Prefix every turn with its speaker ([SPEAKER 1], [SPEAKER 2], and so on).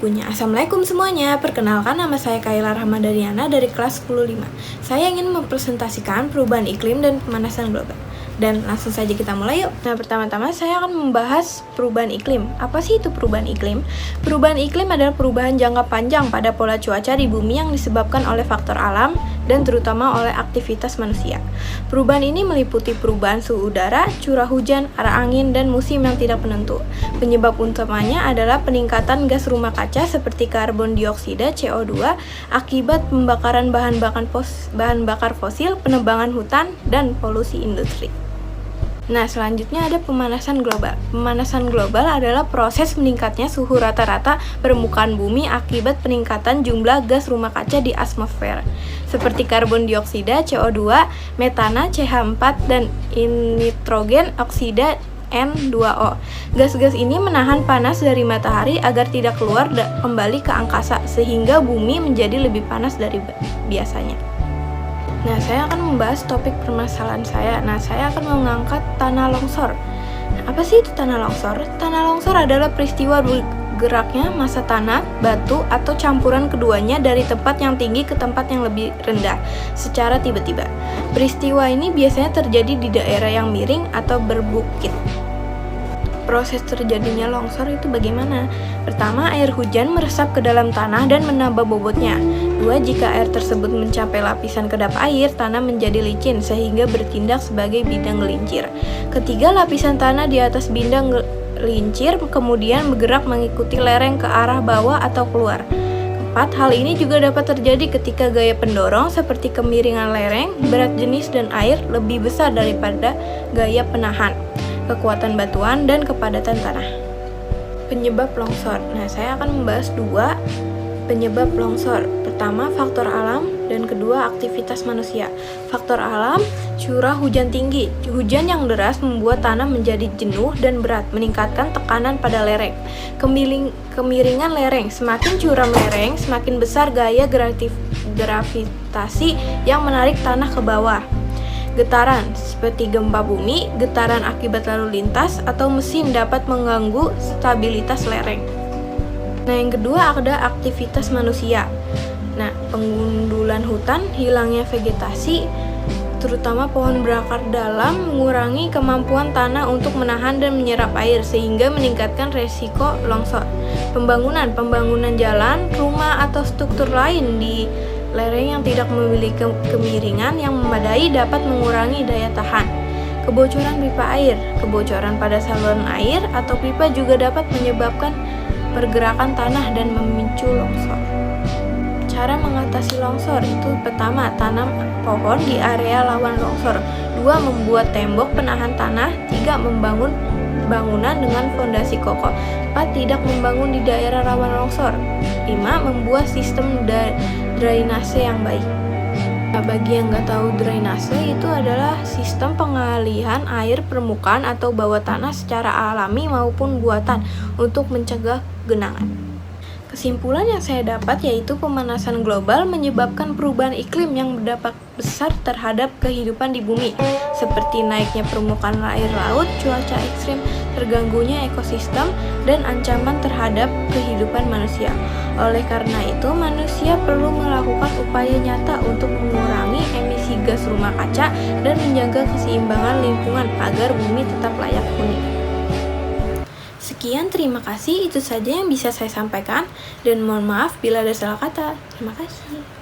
[SPEAKER 1] bukunya. Assalamualaikum semuanya, perkenalkan nama saya Kaila Rahmadariana dari kelas 105. Saya ingin mempresentasikan perubahan iklim dan pemanasan global. Dan langsung saja kita mulai yuk. Nah, pertama-tama saya akan membahas perubahan iklim. Apa sih itu perubahan iklim? Perubahan iklim adalah perubahan jangka panjang pada pola cuaca di bumi yang disebabkan oleh faktor alam dan terutama oleh aktivitas manusia. Perubahan ini meliputi perubahan suhu udara, curah hujan, arah angin, dan musim yang tidak menentu. Penyebab utamanya adalah peningkatan gas rumah kaca seperti karbon dioksida (CO2) akibat pembakaran bahan bakar fosil, penebangan hutan, dan polusi industri. Nah, selanjutnya ada pemanasan global. Pemanasan global adalah proses meningkatnya suhu rata-rata permukaan bumi akibat peningkatan jumlah gas rumah kaca di atmosfer, seperti karbon dioksida (CO2), metana (CH4), dan nitrogen oksida N2O. Gas-gas ini menahan panas dari matahari agar tidak keluar kembali ke angkasa, sehingga bumi menjadi lebih panas dari biasanya. Nah, saya akan membahas topik permasalahan saya. Nah, saya akan mengangkat tanah longsor. Nah, apa sih itu tanah longsor? Tanah longsor adalah peristiwa bergeraknya massa tanah, batu, atau campuran keduanya dari tempat yang tinggi ke tempat yang lebih rendah secara tiba-tiba. Peristiwa ini biasanya terjadi di daerah yang miring atau berbukit. Proses terjadinya longsor itu bagaimana? Pertama, air hujan meresap ke dalam tanah dan menambah bobotnya. Dua, jika air tersebut mencapai lapisan kedap air, tanah menjadi licin sehingga bertindak sebagai bidang gelincir. Ketiga, lapisan tanah di atas bidang gelincir kemudian bergerak mengikuti lereng ke arah bawah atau keluar. Keempat, hal ini juga dapat terjadi ketika gaya pendorong seperti kemiringan lereng, berat jenis dan air lebih besar daripada gaya penahan, kekuatan batuan, dan kepadatan tanah. Penyebab longsor. Nah, saya akan membahas dua penyebab longsor. Pertama, faktor alam, dan kedua, aktivitas manusia. Faktor alam, curah hujan tinggi. Hujan yang deras membuat tanah menjadi jenuh dan berat, meningkatkan tekanan pada lereng. Kemiringan lereng. Semakin curam lereng, semakin besar gaya gravitasi yang menarik tanah ke bawah. Getaran, seperti gempa bumi, getaran akibat lalu lintas, atau mesin dapat mengganggu stabilitas lereng. Nah, yang kedua ada aktivitas manusia. Nah, pengundulan hutan, hilangnya vegetasi, terutama pohon berakar dalam, mengurangi kemampuan tanah untuk menahan dan menyerap air sehingga meningkatkan resiko longsor. Pembangunan jalan, rumah, atau struktur lain di lereng yang tidak memiliki kemiringan yang memadai dapat mengurangi daya tahan. Kebocoran pipa air. Kebocoran pada saluran air atau pipa juga dapat menyebabkan pergerakan tanah dan memicu longsor. Cara mengatasi longsor itu: pertama, tanam pohon di area rawan longsor. Dua, membuat tembok penahan tanah. Tiga, membangun bangunan dengan fondasi kokoh. 4, tidak membangun di daerah rawan longsor. 5, membuat sistem drainase yang baik. Nah, bagi yang nggak tahu, drainase itu adalah sistem pengalihan air permukaan atau bawah tanah secara alami maupun buatan untuk mencegah genangan. Kesimpulan yang saya dapat yaitu pemanasan global menyebabkan perubahan iklim yang berdampak besar terhadap kehidupan di bumi, seperti naiknya permukaan air laut, cuaca ekstrim, terganggunya ekosistem, dan ancaman terhadap kehidupan manusia. Oleh karena itu, manusia perlu melakukan upaya nyata untuk mengurangi emisi gas rumah kaca dan menjaga keseimbangan lingkungan agar bumi tetap layak huni. Sekian, terima kasih. Itu saja yang bisa saya sampaikan, dan mohon maaf bila ada salah kata. Terima kasih.